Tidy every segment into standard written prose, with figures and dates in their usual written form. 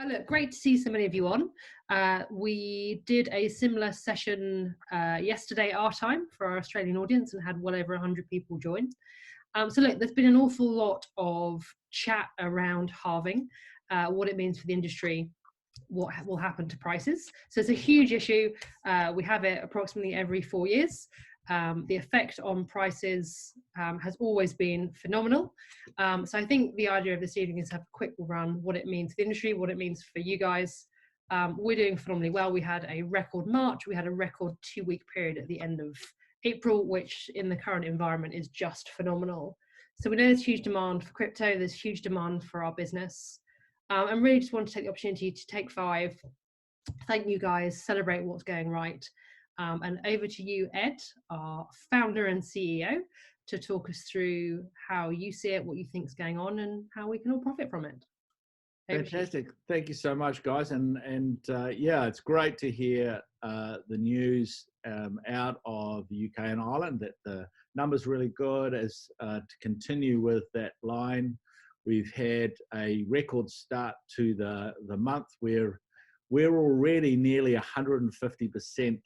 Look, great to see so many of you on. We did a similar session yesterday, our time, for our Australian audience, and had well over 100 people join. So look, there's been an awful lot of chat around halving, what it means for the industry, what will happen to prices. So it's a huge issue. We have it approximately every 4 years. The effect on prices has always been phenomenal. So I think the idea of this evening is to have a quick run, what it means for the industry, what it means for you guys. We're doing phenomenally well. We had a record March. We had a record 2-week period at the end of April, which in the current environment is just phenomenal. So we know there's huge demand for crypto. There's huge demand for our business. And really just want to take the opportunity to take 5, thank you guys, celebrate what's going right. And over to you, Ed, our founder and CEO, to talk us through how you see it, what you think is going on, and how we can all profit from it. Fantastic. Thank you so much, guys. And yeah, it's great to hear the news out of the UK and Ireland that the numbers really good. As to continue with that line, we've had a record start to the month where we're already nearly 150%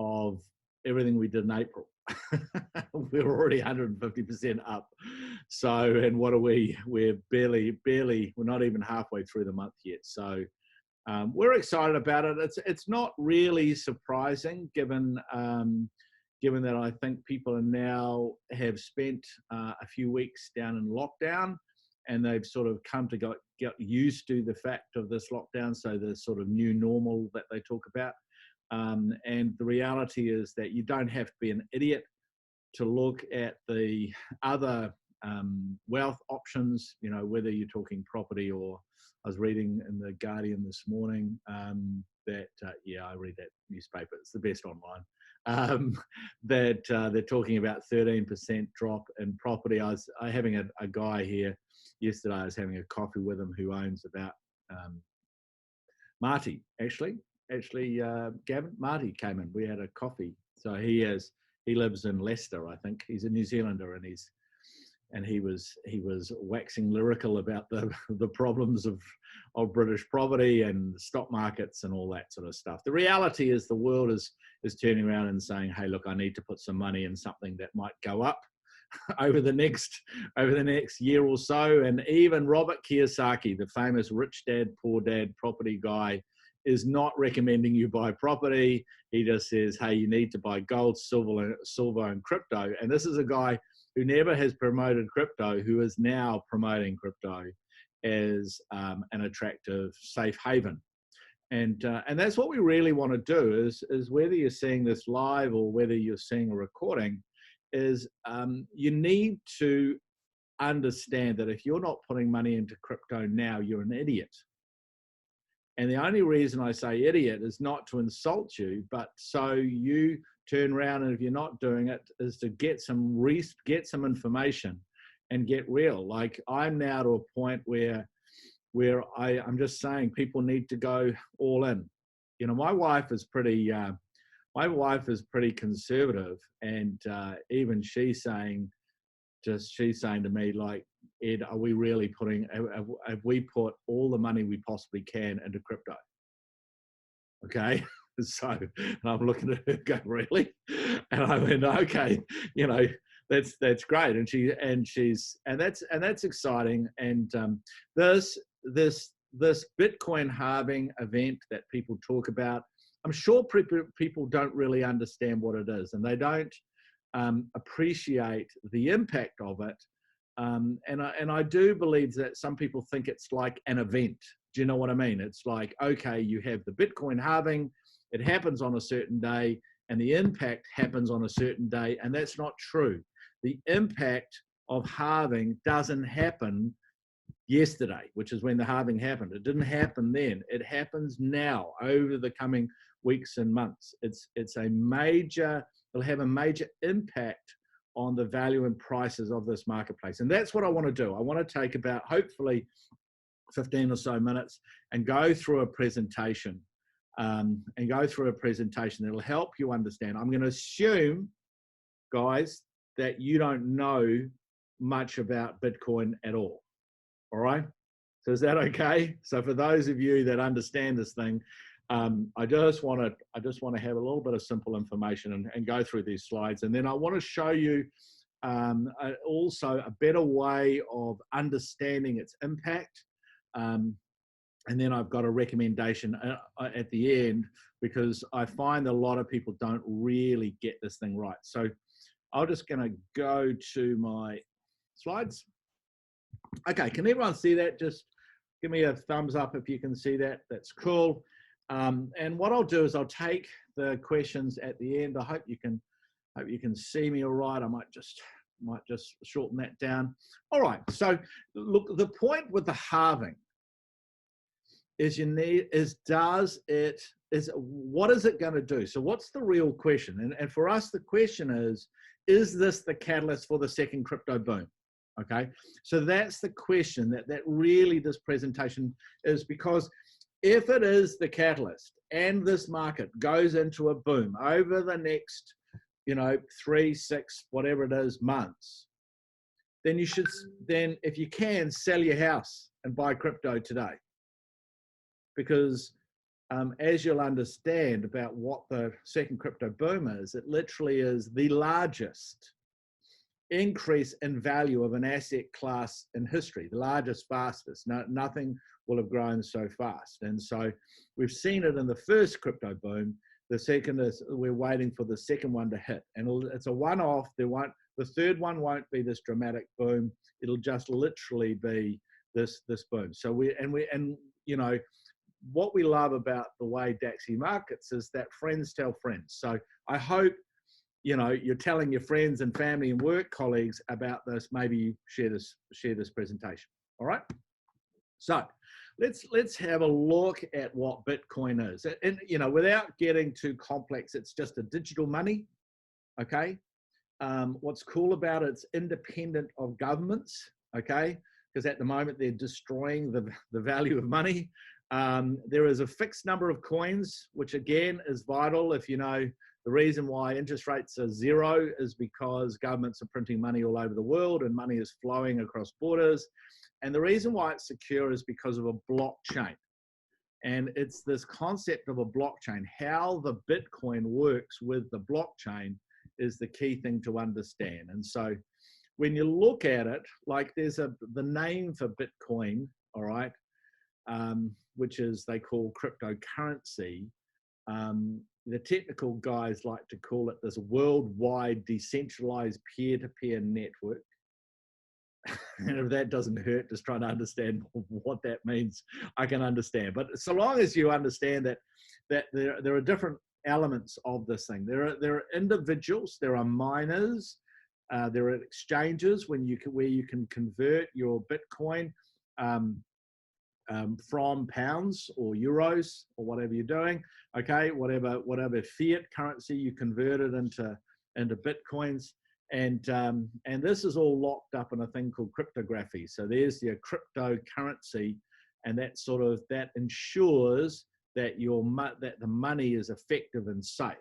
of everything we did in April. We're already 150% up. So, and what are we? We're barely, we're not even halfway through the month yet. So we're excited about it. It's not really surprising given that I think people are now have spent a few weeks down in lockdown, and they've sort of come to get used to the fact of this lockdown. So the sort of new normal that they talk about. And the reality is that you don't have to be an idiot to look at the other wealth options, you know, whether you're talking property or I was reading in the Guardian this morning that, yeah, I read that newspaper, it's the best online, that they're talking about 13% drop in property. I was having a guy here yesterday, I was having a coffee with him who owns about, Marty, actually, Gavin, Marty came in, we had a coffee. So he lives in Leicester, I think. He's a New Zealander, and he was waxing lyrical about the problems of British property and stock markets and all that sort of stuff. The reality is the world is turning around and saying, hey, look, I need to put some money in something that might go up over the next year or so. And even Robert Kiyosaki, the famous rich dad, poor dad property guy, is not recommending you buy property. He just says, hey, you need to buy gold, silver and crypto. And this is a guy who never has promoted crypto, who is now promoting crypto as an attractive safe haven. And that's what we really want to do is whether you're seeing this live or whether you're seeing a recording, is you need to understand that if you're not putting money into crypto now, you're an idiot. And the only reason I say idiot is not to insult you, but so you turn around, and if you're not doing it, is to get some information and get real. Like I'm now to a point where I'm just saying people need to go all in. You know, my wife is pretty conservative, and even she's saying to me, like, Ed, are we really have we put all the money we possibly can into crypto? Okay. So I'm looking at her going, really? And I went, okay, you know, that's great. And that's exciting. And this Bitcoin halving event that people talk about, I'm sure people don't really understand what it is, and they don't appreciate the impact of it. And I do believe that some people think it's like an event. Do you know what I mean? It's like, okay, you have the Bitcoin halving, it happens on a certain day, and the impact happens on a certain day, and that's not true. The impact of halving doesn't happen yesterday, which is when the halving happened. It didn't happen then. It happens now over the coming weeks and months. It'll have a major impact on the value and prices of this marketplace. And that's what I want to do. I want to take about, hopefully, 15 or so minutes and go through a presentation that'll help you understand. I'm going to assume, guys, that you don't know much about Bitcoin at all. All right? So is that okay? So for those of you that understand this thing, I just want to have a little bit of simple information and go through these slides, and then I want to show you also a better way of understanding its impact. And then I've got a recommendation at the end, because I find a lot of people don't really get this thing right. So I'm just going to go to my slides. Okay, can everyone see that? Just give me a thumbs up if you can see that. That's cool. And what I'll do is I'll take the questions at the end. I hope you can see me all right. I might just shorten that down. All right. So look, the point with the halving is what is it going to do? So what's the real question? And for us, the question is this the catalyst for the second crypto boom? Okay, so that's the question that really this presentation is, because if it is the catalyst and this market goes into a boom over the next, 3, 6, whatever it is, months, then you should, if you can, sell your house and buy crypto today. Because as you'll understand about what the second crypto boom is, it literally is the largest increase in value of an asset class in history, the largest, fastest. Nothing will have grown so fast. And so we've seen it in the first crypto boom. The second is, we're waiting for the second one to hit, and it's a one-off. The third one won't be this dramatic boom. It'll just literally be this boom. So what we love about the way Dacxi markets is that friends tell friends. So I hope you're telling your friends and family and work colleagues about this. Maybe share this presentation. All right. So let's have a look at what Bitcoin is. And without getting too complex, it's just a digital money. Okay. What's cool about it, it's independent of governments. Okay, because at the moment they're destroying the value of money. There is a fixed number of coins, which again is vital. If the reason why interest rates are 0 is because governments are printing money all over the world and money is flowing across borders. And the reason why it's secure is because of a blockchain. And it's this concept of a blockchain. How the Bitcoin works with the blockchain is the key thing to understand. And so when you look at it, like there's the name for Bitcoin, all right, which is they call cryptocurrency. The technical guys like to call it this worldwide decentralized peer-to-peer network. And if that doesn't hurt, just trying to understand what that means, I can understand. But so long as you understand that there are different elements of this thing. There are individuals, there are miners, there are exchanges where you can convert your Bitcoin from pounds or euros or whatever you're doing. Okay, whatever fiat currency you convert it into Bitcoins. And this is all locked up in a thing called cryptography. So there's your cryptocurrency, and that ensures that the money is effective and safe.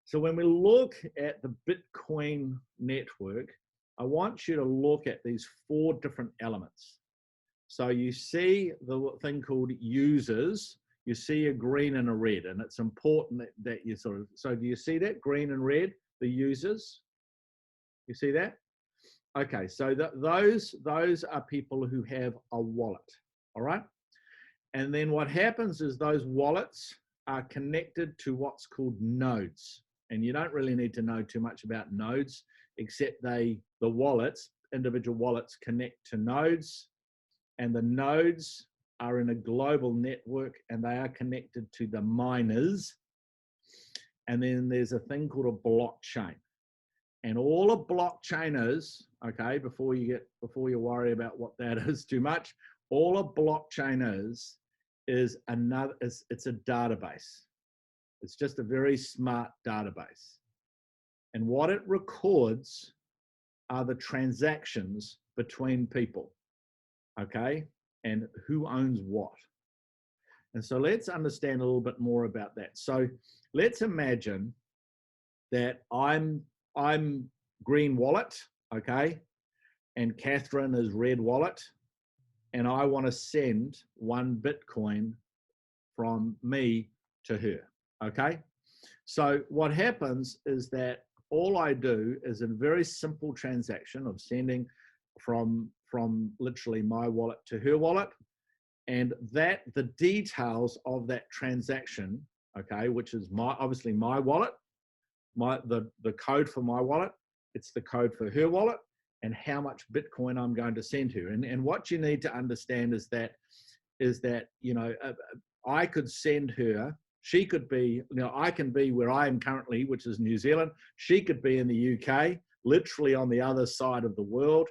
So when we look at the Bitcoin network, I want you to look at these 4 different elements. So you see the thing called users. You see a green and a red, and it's important that you so do you see that green and red, the users? You see that? Okay, so those are people who have a wallet, all right? And then what happens is those wallets are connected to what's called nodes. And you don't really need to know too much about nodes, except individual wallets connect to nodes, and the nodes are in a global network and they are connected to the miners. And then there's a thing called a blockchain. And all a blockchain is, okay, before you worry about what that is too much, all a blockchain is it's a database. It's just a very smart database. And what it records are the transactions between people, okay, and who owns what. And so let's understand a little bit more about that. So let's imagine that I'm green wallet, okay, and Catherine is red wallet. and I want to send 1 Bitcoin from me to her. Okay. So what happens is that all I do is a very simple transaction of sending from literally my wallet to her wallet, and that the details of that transaction, okay, which is obviously my wallet, the code for my wallet, it's the code for her wallet, and how much Bitcoin I'm going to send her. And what you need to understand is that I could send her. She could be, I can be where I am currently, which is New Zealand. She could be in the UK, literally on the other side of the world,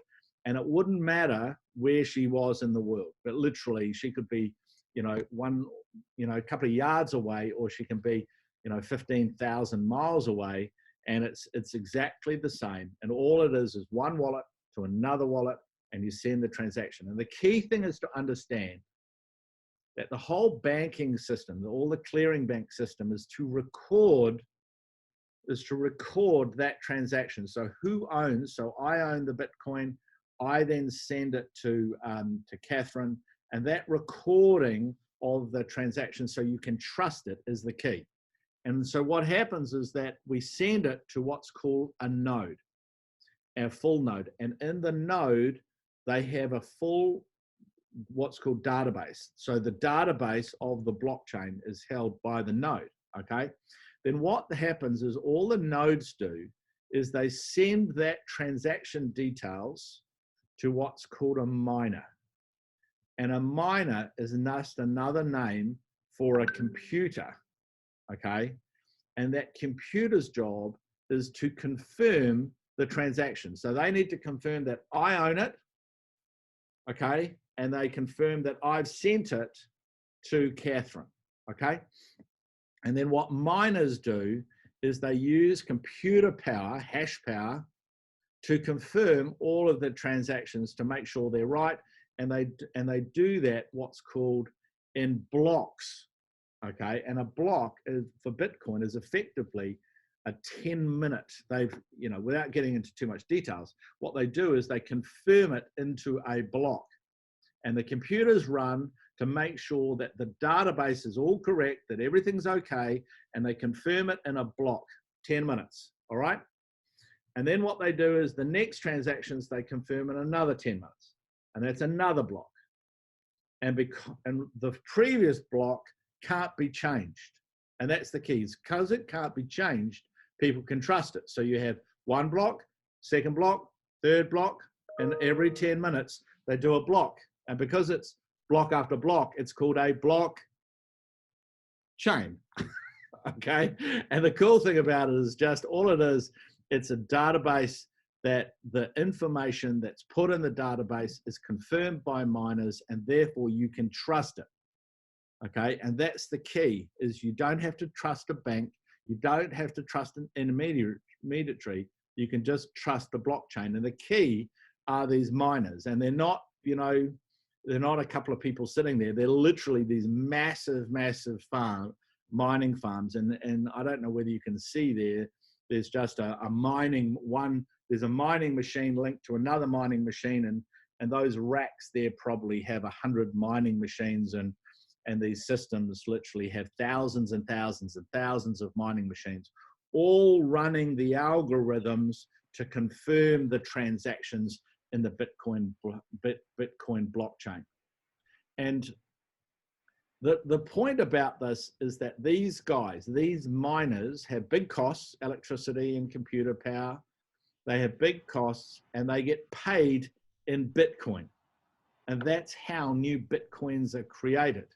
and it wouldn't matter where she was in the world. But literally, she could be, a couple of yards away, or she can be, 15,000 miles away, and it's exactly the same. And all it is one wallet to another wallet, and you send the transaction. And the key thing is to understand that the whole banking system, all the clearing bank system, is to record that transaction. So who owns? So I own the Bitcoin. I then send it to Catherine, and that recording of the transaction, so you can trust it, is the key. And so what happens is that we send it to what's called a node, a full node, and in the node they have a full what's called database. So the database of the blockchain is held by the node, okay? Then what happens is all the nodes do is they send that transaction details to what's called a miner. And a miner is just another name for a computer, okay? And that computer's job is to confirm the transaction. So they need to confirm that I own it, okay? And they confirm that I've sent it to Catherine, okay? And then what miners do is they use computer power, hash power, to confirm all of the transactions to make sure they're right. And they do that what's called in blocks, okay? And a block is, for Bitcoin, is effectively a 10-minute, without getting into too much details, what they do is they confirm it into a block. And the computers run to make sure that the database is all correct, that everything's okay, and they confirm it in a block, 10 minutes, all right? And then what they do is the next transactions they confirm in another 10 minutes, and that's another block. And the previous block can't be changed. And that's the key. Because it can't be changed, people can trust it. So you have one block, second block, third block, and every 10 minutes they do a block. And because it's block after block, it's called a block chain, okay? And the cool thing about it is just all it is, it's a database that the information that's put in the database is confirmed by miners, and therefore you can trust it, okay? And that's the key, is you don't have to trust a bank, you don't have to trust an intermediary, you can just trust the blockchain. And the key are these miners, and they're not, they're not a couple of people sitting there. They're literally these massive mining farms. And I don't know whether you can see there, there's just a mining one, there's a mining machine linked to another mining machine, and those racks there probably have 100 mining machines, and these systems literally have thousands and thousands and thousands of mining machines, all running the algorithms to confirm the transactions in the Bitcoin blockchain. And the point about this is that these guys, these miners, have big costs, electricity and computer power. They have big costs, and they get paid in Bitcoin. And that's how new Bitcoins are created.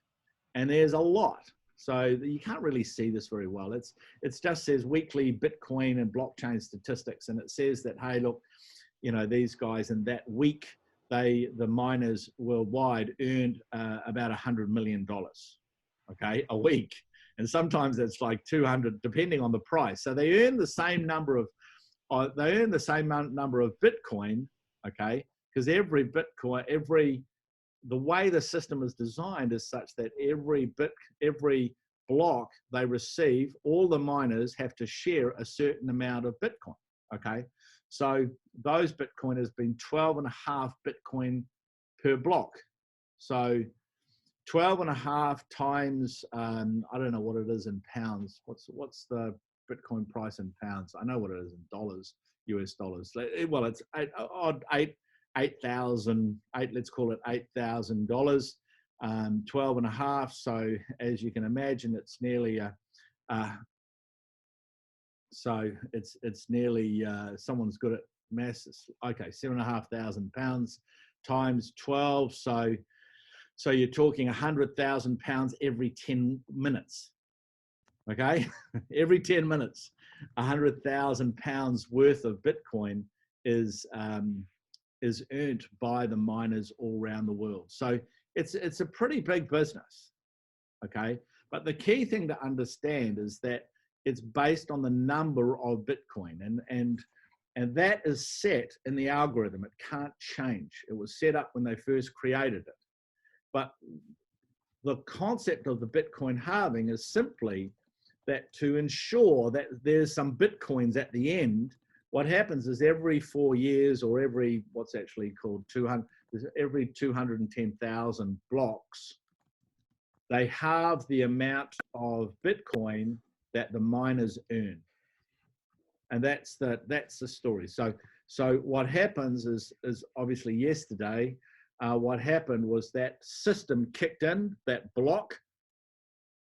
And there's a lot. So you can't really see this very well. It just says weekly Bitcoin and blockchain statistics. And it says that, hey, look, these guys in that week, the miners worldwide earned about $100 million, okay, a week. And sometimes it's like 200, depending on the price. So they earn the same number of Bitcoin, okay, because every Bitcoin, the way the system is designed is such that every block they receive, all the miners have to share a certain amount of Bitcoin, okay? So those Bitcoin has been 12.5 Bitcoin per block, So 12 and a half times, I don't know what it is in pounds. What's the Bitcoin price in pounds? I know what it is in dollars, US dollars. Well, it's 8,000, let's call it $8,000, 12 and a half. So as you can imagine, it's nearly so it's nearly, someone's good at maths. Okay, £7,500 times 12. So you're talking £100,000 every 10 minutes. Okay, every 10 minutes, £100,000 worth of Bitcoin is earned by the miners all around the world. So it's a pretty big business. Okay, but the key thing to understand is that it's based on the number of Bitcoin, and that is set in the algorithm. It can't change. It was set up when they first created it. But the concept of the Bitcoin halving is simply that to ensure that there's some Bitcoins at the end, what happens is every 4 years, or every, what's actually called 200, every 210,000 blocks, they halve the amount of Bitcoin that the miners earn. And that's the story. So what happens is obviously yesterday, what happened was that system kicked in, that block,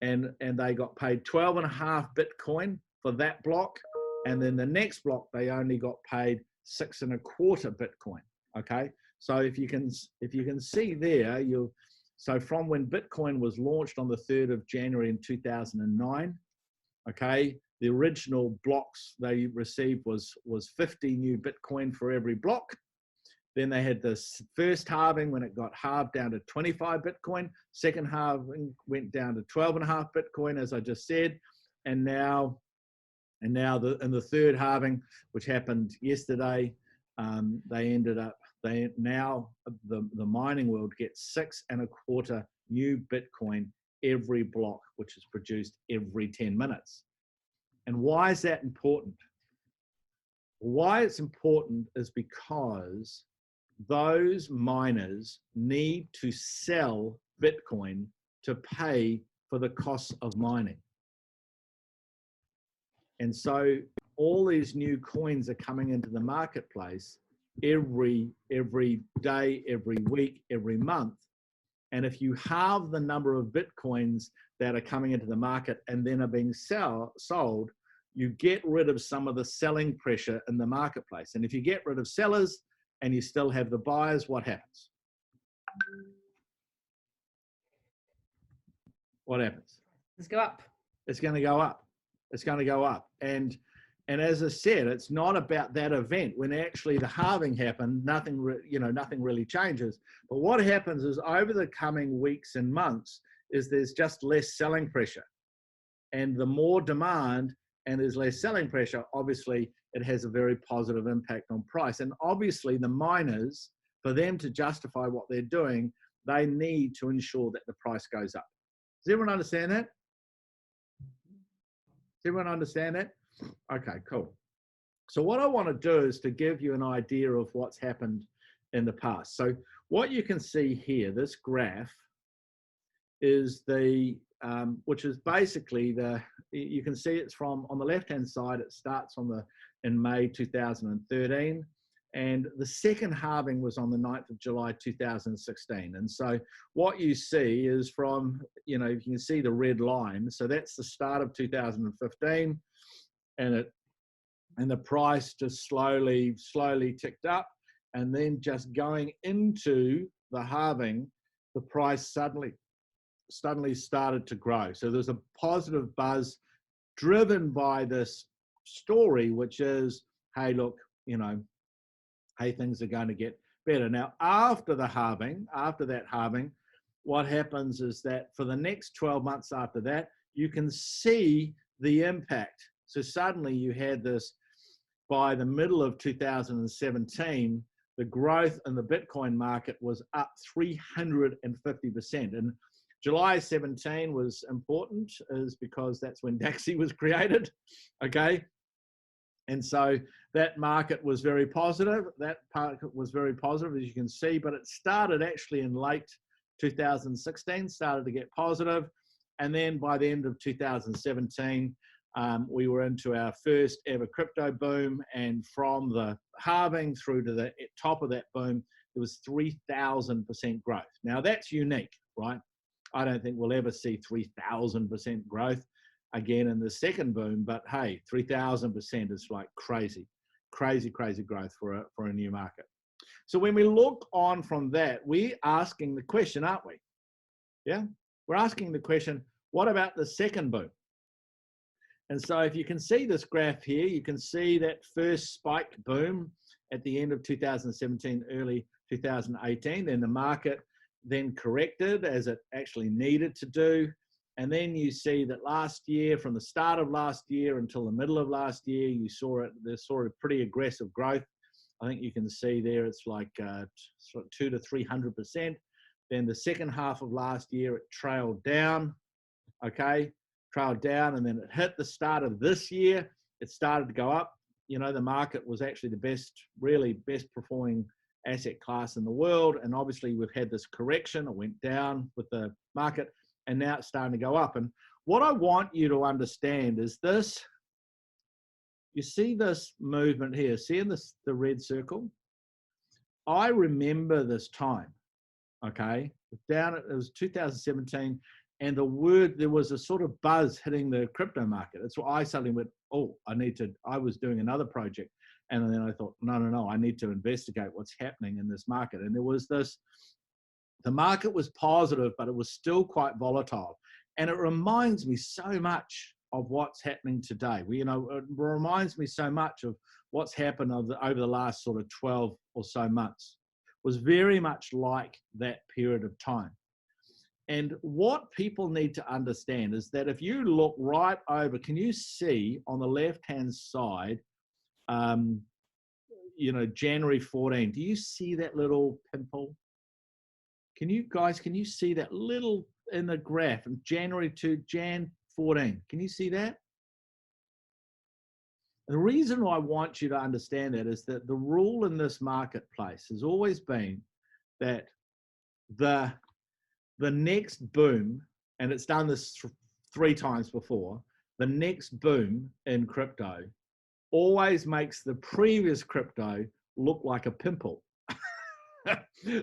and they got paid 12 and a half Bitcoin for that block. And then the next block, they only got paid 6 and a quarter Bitcoin. Okay. So if you can see there, so from when Bitcoin was launched on the 3rd of January in 2009, okay, the original blocks they received was 50 new Bitcoin for every block. Then they had this first halving when it got halved down to 25 Bitcoin. Second halving went down to 12 and a half Bitcoin, as I just said. And now in the third halving, which happened yesterday, now the mining world gets 6 and a quarter new Bitcoin every block, which is produced every 10 minutes. And why is that important? Why it's important is because those miners need to sell Bitcoin to pay for the costs of mining. And so all these new coins are coming into the marketplace every day, every week, every month. And if you halve the number of Bitcoins that are coming into the market and then are being sold, you get rid of some of the selling pressure in the marketplace. And if you get rid of sellers and you still have the buyers, what happens? What happens? Let's go up. It's going to go up. It's going to go up. And as I said, it's not about that event. When actually the halving happened, nothing really changes. But what happens is over the coming weeks and months is there's just less selling pressure. And the more demand and there's less selling pressure, obviously it has a very positive impact on price. And obviously the miners, for them to justify what they're doing, they need to ensure that the price goes up. Does everyone understand that? Does everyone understand that? Okay, cool. So what I want to do is to give you an idea of what's happened in the past. So what you can see here, this graph is which is basically you can see it's from, on the left-hand side, it starts in May 2013. And the second halving was on the 9th of July 2016. And so what you see is from, you can see the red line. So that's the start of 2015. And the price just slowly ticked up. And then just going into the halving, the price suddenly started to grow. So there's a positive buzz driven by this story, which is, hey, look, hey, things are going to get better. Now, after that halving, what happens is that for the next 12 months after that, you can see the impact. So suddenly you had this, by the middle of 2017, the growth in the Bitcoin market was up 350%. And July 17 was important, is because that's when Dacxi was created, okay? And so that market was very positive. That market was very positive, as you can see, but it started actually in late 2016 started to get positive. And then by the end of 2017, we were into our first ever crypto boom. And from the halving through to the top of that boom, there was 3,000% growth. Now that's unique, right? I don't think we'll ever see 3,000% growth again in the second boom, but hey, 3,000% is like crazy, crazy, crazy growth for a new market. So when we look on from that, we're asking the question, aren't we? Yeah, we're asking the question, what about the second boom? And so if you can see this graph here, you can see that first spike boom at the end of 2017, early 2018, then the market then corrected as it actually needed to do. And then you see that last year, from the start of last year until the middle of last year, you saw a pretty aggressive growth. I think you can see there it's like 200 to 300%. Then the second half of last year, it trailed down, okay? Trailed down, and then it hit the start of this year. It started to go up. You know, the market was actually the best, really best performing asset class in the world. And obviously we've had this correction. It went down with the market, and now it's starting to go up. And what I want you to understand is this. You see this movement here, seeing this, the red circle? I remember this time, okay? It was 2017, and there was a sort of buzz hitting the crypto market. That's why I suddenly went, oh, I was doing another project. And then I thought, no, I need to investigate what's happening in this market. And there was this, the market was positive, but it was still quite volatile. And it reminds me so much of what's happening today. It reminds me so much of what's happened over the last sort of 12 or so months. It was very much like that period of time. And what people need to understand is that if you look right over, can you see on the left-hand side, January 14, do you see that little pimple? Can you see that little in the graph from January to Jan 14? Can you see that? The reason why I want you to understand that is that the rule in this marketplace has always been that the next boom, and it's done this 3 times before, the next boom in crypto always makes the previous crypto look like a pimple.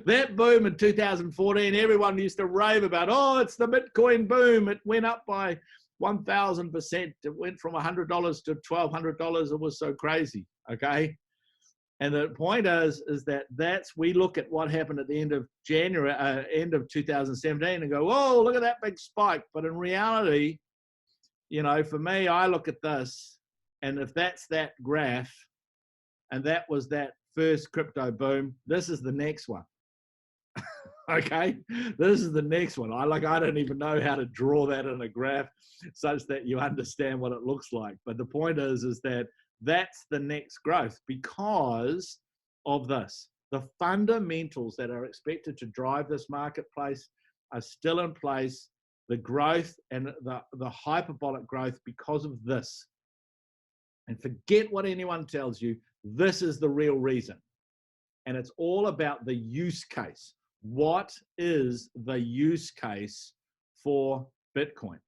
That boom in 2014, everyone used to rave about, oh, it's the Bitcoin boom. It went up by 1,000%. It went from $100 to $1,200. It was so crazy, okay? And the point is that we look at what happened at the end of January, end of 2017 and go, whoa, look at that big spike. But in reality, for me, I look at this, and if that's that graph, and that was that first crypto boom, this is the next one. Okay, this is the next one. I don't even know how to draw that in a graph such that you understand what it looks like. But the point is that that's the next growth because of this. The fundamentals that are expected to drive this marketplace are still in place. The growth and the hyperbolic growth because of this. And forget what anyone tells you. This is the real reason. And it's all about the use case. What is the use case for Bitcoin?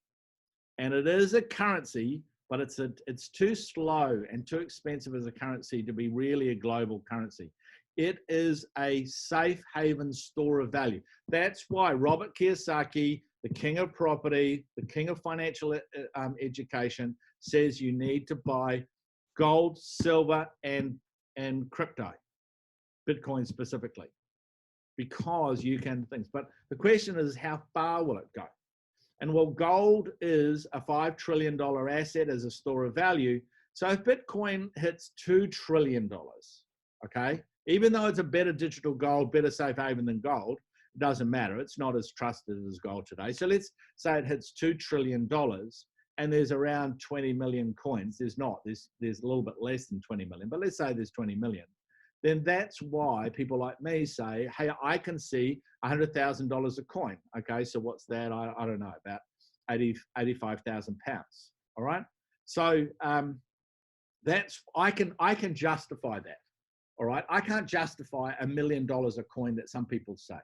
And it is a currency, but it's too slow and too expensive as a currency to be really a global currency. It is a safe haven store of value. That's why Robert Kiyosaki, the king of property, the king of financial education, says you need to buy gold, silver, and crypto, Bitcoin specifically, because you can things. But the question is, how far will it go? And well, gold is a $5 trillion asset as a store of value. So if Bitcoin hits $2 trillion, okay, even though it's a better digital gold, better safe haven than gold, it doesn't matter. It's not as trusted as gold today. So let's say it hits $2 trillion and there's around 20 million coins. There's a little bit less than 20 million, but let's say there's 20 million. Then that's why people like me say, hey, I can see $100,000 a coin. Okay, so what's that? I don't know, about 85,000 pounds. All right. So I can justify that. All right. I can't justify $1 million a coin that some people say,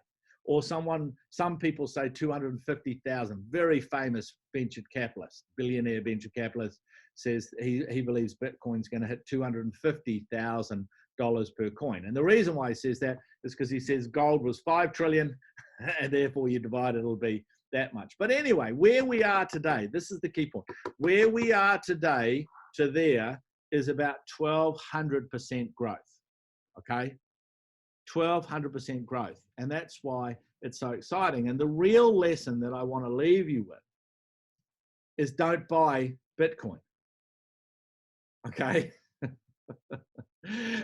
or some people say 250,000. Very famous venture capitalist, billionaire venture capitalist, says he believes Bitcoin's going to hit $250,000 per coin. And the reason why he says that is because he says gold was 5 trillion, and therefore you divide it, it'll be that much. But anyway, where we are today, this is the key point. Where we are today to there is about 1,200% growth. Okay, 1,200% growth, and that's why it's so exciting. And the real lesson that I want to leave you with is don't buy Bitcoin. Okay.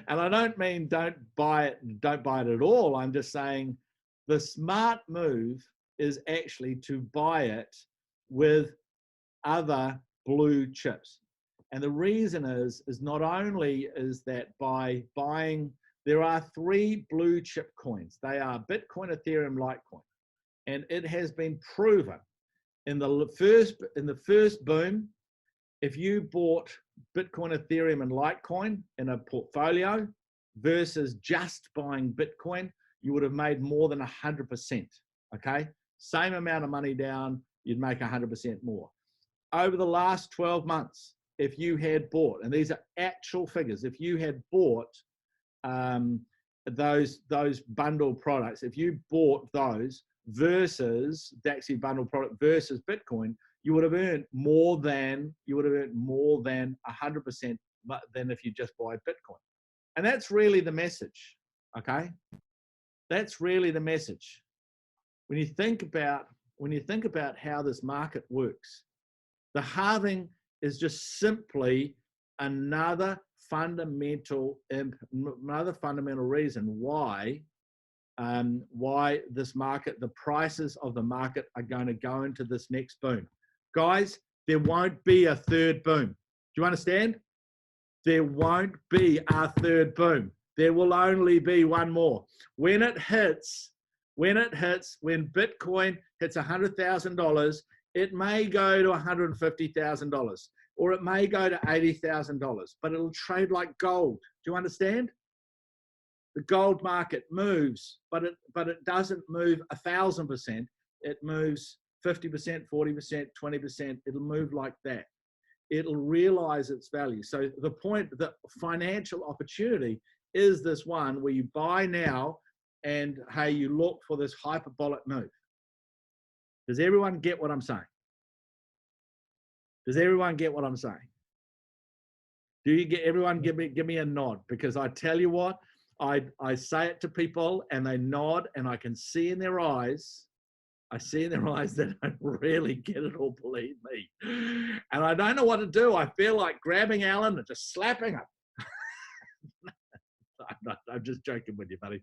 And I don't mean don't buy it at all. I'm just saying the smart move is actually to buy it with other blue chips. And the reason is not only is that by buying, there are 3 blue chip coins. They are Bitcoin, Ethereum, Litecoin. And it has been proven in the first boom, if you bought Bitcoin, Ethereum, and Litecoin in a portfolio versus just buying Bitcoin, you would have made more than 100%. Okay, same amount of money down, you'd make 100% more. Over the last 12 months, if you had bought, and these are actual figures, if you had bought those bundle products, if you bought those versus Dacxi bundle product versus Bitcoin, you would have earned more than 100% than if you just buy Bitcoin. And that's really the message. Okay, that's really the message. When you think about how this market works, the halving is just simply another fundamental reason why this market, the prices of the market are going to go into this next boom. Guys, there won't be a third boom. Do you understand? There won't be a third boom. There will only be one more. When Bitcoin hits $100,000, it may go to $150,000, or it may go to $80,000, but it'll trade like gold. Do you understand? The gold market moves, but it doesn't move 1,000%. It moves 50%, 40%, 20%. It'll move like that. It'll realize its value. So the point, the financial opportunity is this one where you buy now and hey, you look for this hyperbolic move. Does everyone get what I'm saying? Does everyone get what I'm saying? Do you get, everyone give me a nod? Because I tell you what, I say it to people and they nod, and I can see in their eyes, that I really get it all, believe me. And I don't know what to do. I feel like grabbing Alan and just slapping him. I'm just joking with you, buddy.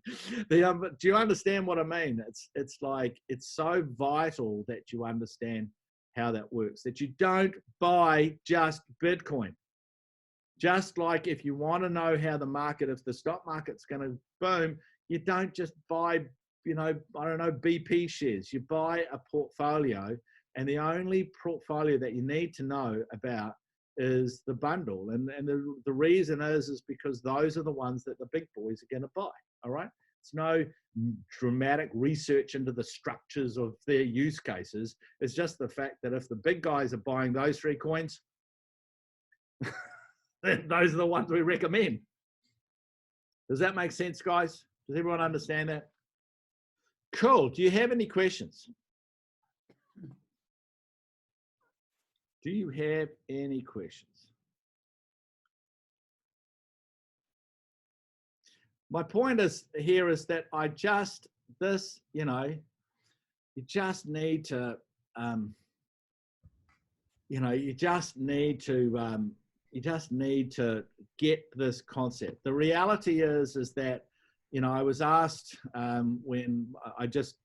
But do you understand what I mean? It's like, it's so vital that you understand how that works, that you don't buy just Bitcoin. Just like if you want to know how the market, if the stock market's going to boom, you don't just buy, BP shares. You buy a portfolio, and the only portfolio that you need to know about is the bundle. And the reason is because those are the ones that the big boys are going to buy. All right. It's no dramatic research into the structures of their use cases. It's just the fact that if the big guys are buying those 3 coins, those are the ones we recommend. Does that make sense, guys? Does everyone understand that? Cool. Do you have any questions? Do you have any questions? My point is here is that you just need to, you just need to get this concept. The reality is that, I was asked when I just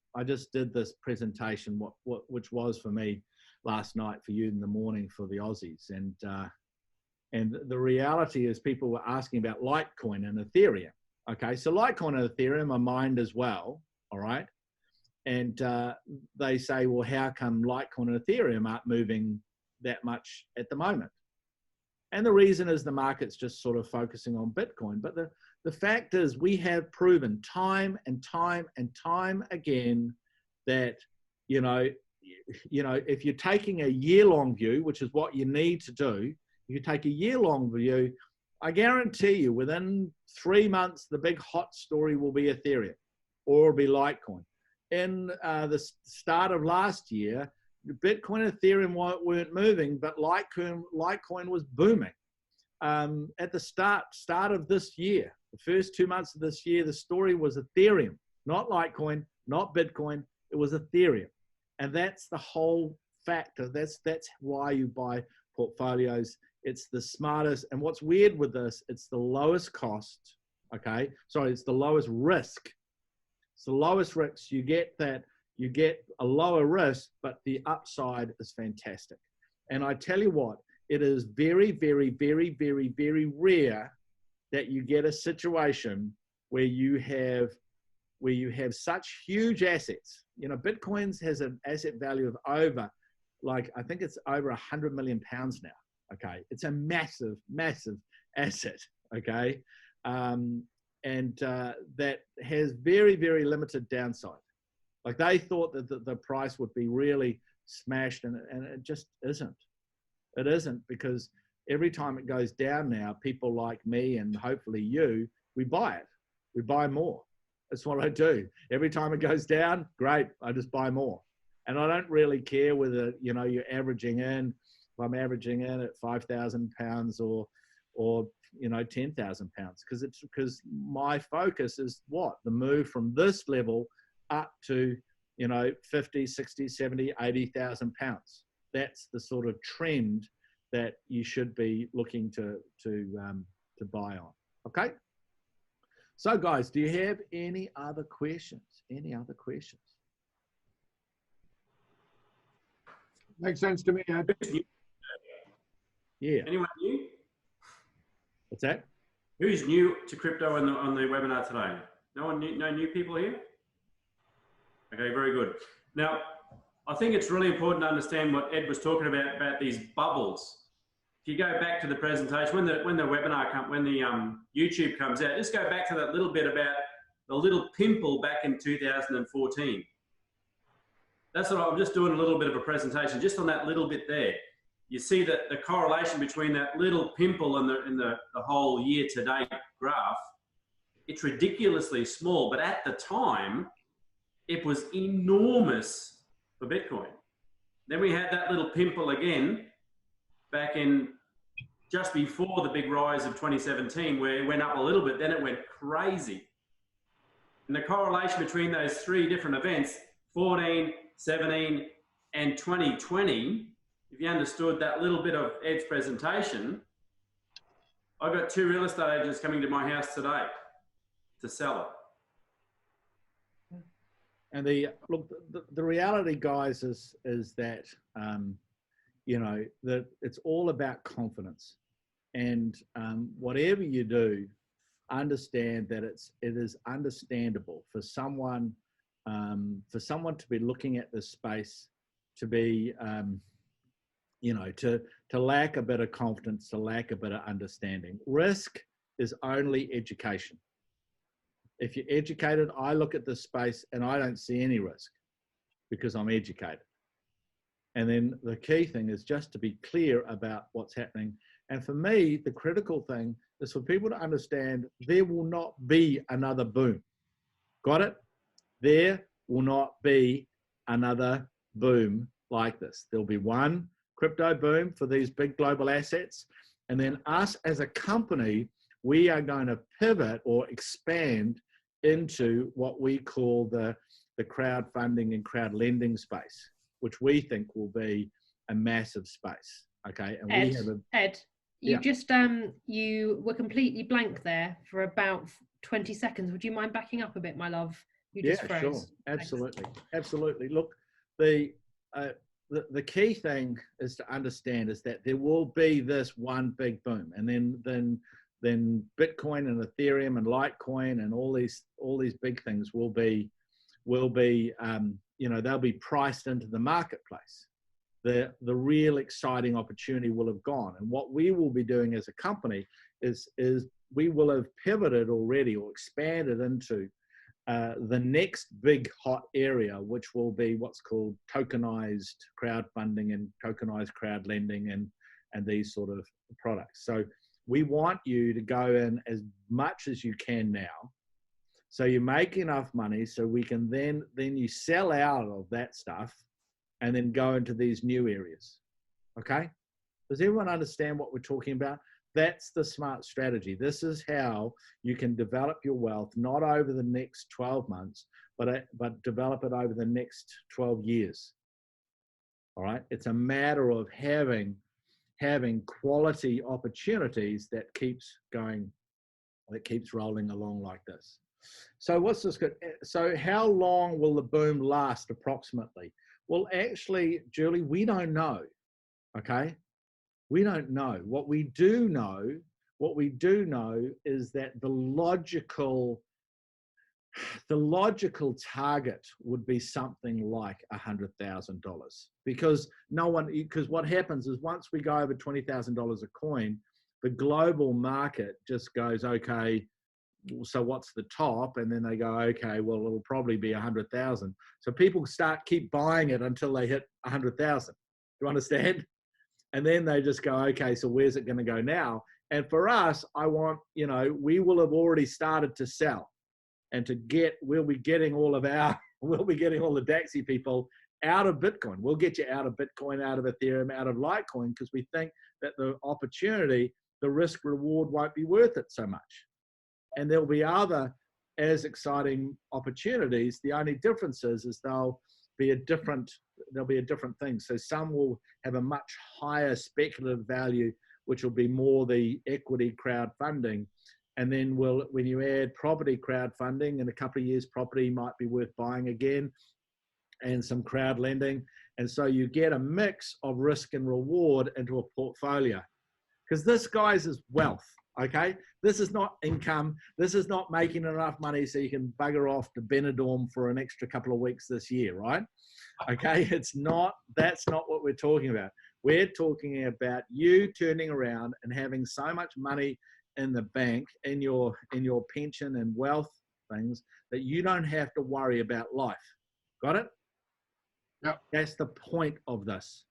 did this presentation, which was for me last night, for you in the morning for the Aussies, and the reality is people were asking about Litecoin and Ethereum. Okay, so Litecoin and Ethereum are mined as well, all right? And they say, well, how come Litecoin and Ethereum aren't moving that much at the moment? And the reason is the market's just sort of focusing on Bitcoin. But the the fact is we have proven time and time and time again that, if you're taking a year-long view, which is what you need to do, if you take a year-long view, I guarantee you within 3 months, the big hot story will be Ethereum or it'll be Litecoin. In the start of last year, Bitcoin and Ethereum weren't moving, but Litecoin was booming. At the start of this year, the first 2 months of this year, the story was Ethereum, not Litecoin, not Bitcoin. It was Ethereum. And that's the whole factor. That's why you buy portfolios. It's the smartest. And what's weird with this, it's the lowest cost. Okay. Sorry, it's the lowest risk. It's the lowest risk. You get a lower risk, but the upside is fantastic. And I tell you what, it is very, very, very, very, very rare that you get a situation where you have such huge assets. Bitcoin has an asset value of over, I think it's over 100 million pounds now. Okay. It's a massive, massive asset. Okay. That has very, very limited downside. They thought that the price would be really smashed, and it just isn't. It isn't, because every time it goes down now, people like me and hopefully you, we buy it. We buy more. That's what I do. Every time it goes down, great, I just buy more. And I don't really care whether, you're averaging in, if I'm averaging in at 5,000 pounds or 10,000 pounds, because my focus is what? The move from this level up to, 50, 60, 70, 80,000 pounds. That's the sort of trend that you should be looking to buy on. Okay. So guys, do you have any other questions? Any other questions? Makes sense to me, Ed. Yeah. Anyone new? What's that? Who's new to crypto on the webinar today? No one new, no new people here? Okay, very good. Now, I think it's really important to understand what Ed was talking about these bubbles. If you go back to the presentation, when the webinar when the YouTube comes out, just go back to that little bit about the little pimple back in 2014. That's what I'm just doing a little bit of a presentation, just on that little bit there. You see that the correlation between that little pimple and the whole year to date graph, it's ridiculously small, but at the time, it was enormous for Bitcoin. Then we had that little pimple again back in just before the big rise of 2017, where it went up a little bit, then it went crazy. And the correlation between those three different events, 14, 17, and 2020, if you understood that little bit of Ed's presentation, I've got 2 real estate agents coming to my house today to sell it. And the reality, guys, is that that it's all about confidence, and whatever you do, understand that it is understandable for someone to be looking at this space, to be to lack a bit of confidence, to lack a bit of understanding. Risk is only education. If you're educated, I look at this space and I don't see any risk because I'm educated. And then the key thing is just to be clear about what's happening. And for me, the critical thing is for people to understand there will not be another boom. Got it? There will not be another boom like this. There'll be one crypto boom for these big global assets. And then us as a company, we are going to pivot or expand into what we call the crowdfunding and crowd lending space, which we think will be a massive space. Okay. And Ed, we have Ed, you yeah. just you were completely blank there for about 20 seconds. Would you mind backing up a bit, my love? You just froze. Sure. Absolutely. Thanks. Absolutely. Look, the key thing is to understand is that there will be this one big boom, and then Bitcoin and Ethereum and Litecoin and all these big things will be they'll be priced into the marketplace. The real exciting opportunity will have gone. And what we will be doing as a company is we will have pivoted already or expanded into the next big hot area, which will be what's called tokenized crowdfunding and tokenized crowd lending and these sort of products. So we want you to go in as much as you can now. So you make enough money so we can then you sell out of that stuff and then go into these new areas. Okay? Does everyone understand what we're talking about? That's the smart strategy. This is how you can develop your wealth, not over the next 12 months, but develop it over the next 12 years. All right? It's a matter of having quality opportunities that keeps going, that keeps rolling along like this. So what's this good? So how long will the boom last approximately? Well, actually, Julie, we don't know. Okay? We don't know. What we do know is that the logical target would be something like $100,000, because what happens is once we go over $20,000 a coin, the global market just goes, okay, so what's the top? And then they go, okay, well, it'll probably be 100,000. So people keep buying it until they hit 100,000. Do you understand? And then they just go, okay, so where's it going to go now? And for us, we will have already started to sell, and we'll be getting all the Dacxi people out of Bitcoin. We'll get you out of Bitcoin, out of Ethereum, out of Litecoin, because we think that the opportunity, the risk reward won't be worth it so much. And there'll be other as exciting opportunities. The only difference is they'll be a different thing. So some will have a much higher speculative value, which will be more the equity crowdfunding. And then when you add property crowdfunding, in a couple of years, property might be worth buying again, and some crowd lending. And so you get a mix of risk and reward into a portfolio. Because this, guys, is wealth, okay? This is not income. This is not making enough money so you can bugger off to Benidorm for an extra couple of weeks this year, right? Okay, that's not what we're talking about. We're talking about you turning around and having so much money in the bank, in your pension and wealth things, that you don't have to worry about life. Got it? Yeah. That's the point of this.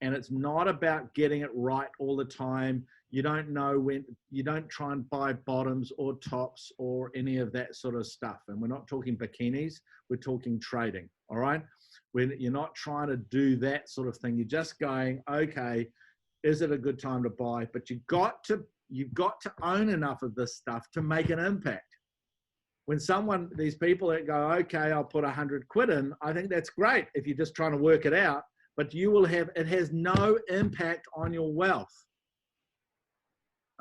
And it's not about getting it right all the time. You don't know when, you don't try and buy bottoms or tops or any of that sort of stuff. And we're not talking bikinis, we're talking trading, all right? You're not trying to do that sort of thing. You're just going, okay, is it a good time to buy? But you've got to own enough of this stuff to make an impact. When these people that go, okay, I'll put 100 quid in, I think that's great if you're just trying to work it out, but it has no impact on your wealth.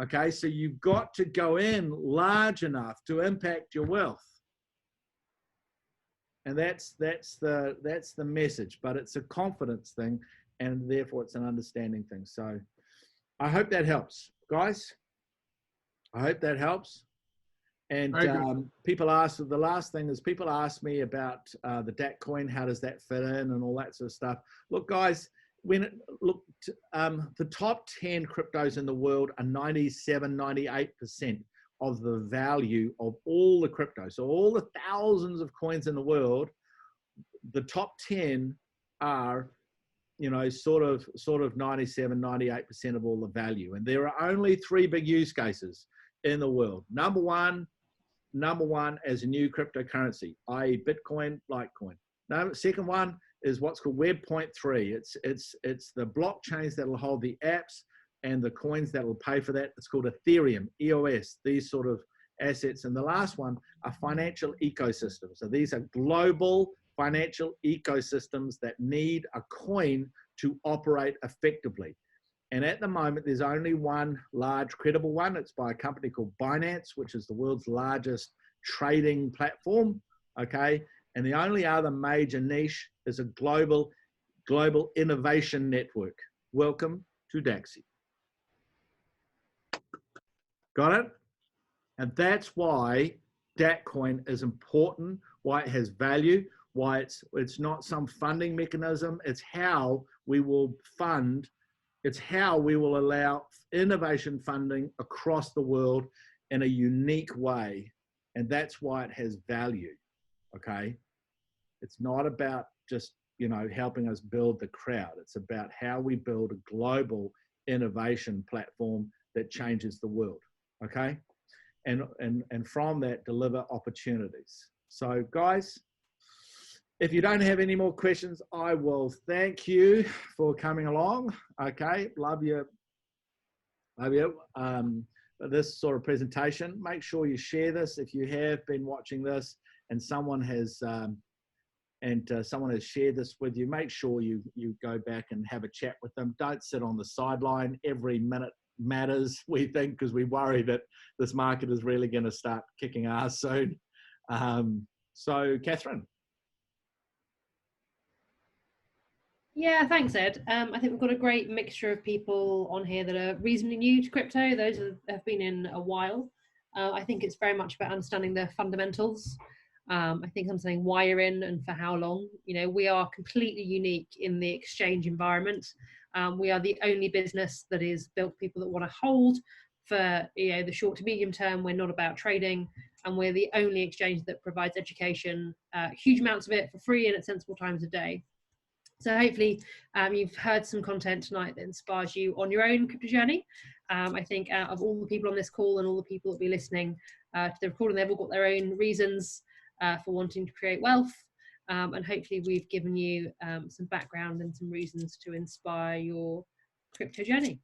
Okay, so you've got to go in large enough to impact your wealth. And that's the message, but it's a confidence thing, and therefore it's an understanding thing. So I hope that helps, guys. I hope that helps. And people ask, the last thing is people ask me about the Dacxi, how does that fit in and all that sort of stuff. Look, guys, the top 10 cryptos in the world are 98% of the value of all the cryptos. So all the thousands of coins in the world, the top 10 are, sort of 98% of all the value. And there are only 3 big use cases in the world. Number one as a new cryptocurrency, i.e. Bitcoin, Litecoin. Second one is what's called Web.3. It's the blockchains that will hold the apps and the coins that will pay for that. It's called Ethereum, EOS, these sort of assets. And the last one are financial ecosystems. So these are global financial ecosystems that need a coin to operate effectively. And at the moment, there's only one large credible one. It's by a company called Binance, which is the world's largest trading platform, okay? And the only other major niche is a global innovation network. Welcome to Dacxi. Got it? And that's why Dacxi is important, why it has value, why it's not some funding mechanism. It's how we will fund It's how we will allow innovation funding across the world in a unique way. And that's why it has value, okay? It's not about just, helping us build the crowd. It's about how we build a global innovation platform that changes the world, okay? And from that, deliver opportunities. So guys, if you don't have any more questions, I will thank you for coming along. Okay, love you. This sort of presentation. Make sure you share this if you have been watching this and someone has shared this with you. Make sure you go back and have a chat with them. Don't sit on the sideline. Every minute matters, we think, because we worry that this market is really going to start kicking ass soon. So, Catherine. Yeah, thanks, Ed. I think we've got a great mixture of people on here that are reasonably new to crypto, those that have been in a while. I think it's very much about understanding the fundamentals. I think understanding why you're in and for how long. We are completely unique in the exchange environment. We are the only business that is built for people that want to hold for the short to medium term. We're not about trading, and we're the only exchange that provides education, huge amounts of it for free and at sensible times of day. So hopefully you've heard some content tonight that inspires you on your own crypto journey. I think out of all the people on this call and all the people that will be listening to the recording, they've all got their own reasons for wanting to create wealth. And hopefully we've given you some background and some reasons to inspire your crypto journey.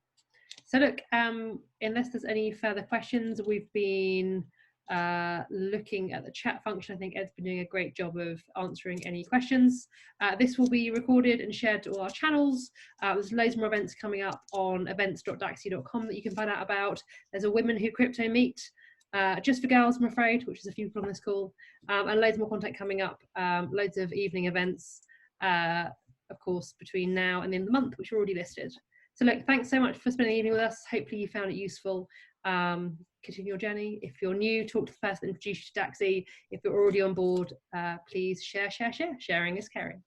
So look, unless there's any further questions, we've been looking at the chat function. I think Ed's been doing a great job of answering any questions. This will be recorded and shared to all our channels. There's loads more events coming up on events.dacxi.com that you can find out about. There's a Women Who Crypto Meet, just for girls, I'm afraid, which is a few people on this call, and loads more content coming up, loads of evening events, of course, between now and the end of the month, which are already listed. So look, thanks so much for spending the evening with us. Hopefully you found it useful. Continue your journey. If you're new, talk to the person that introduced you to Dacxi. If you're already on board, please share. Sharing is caring.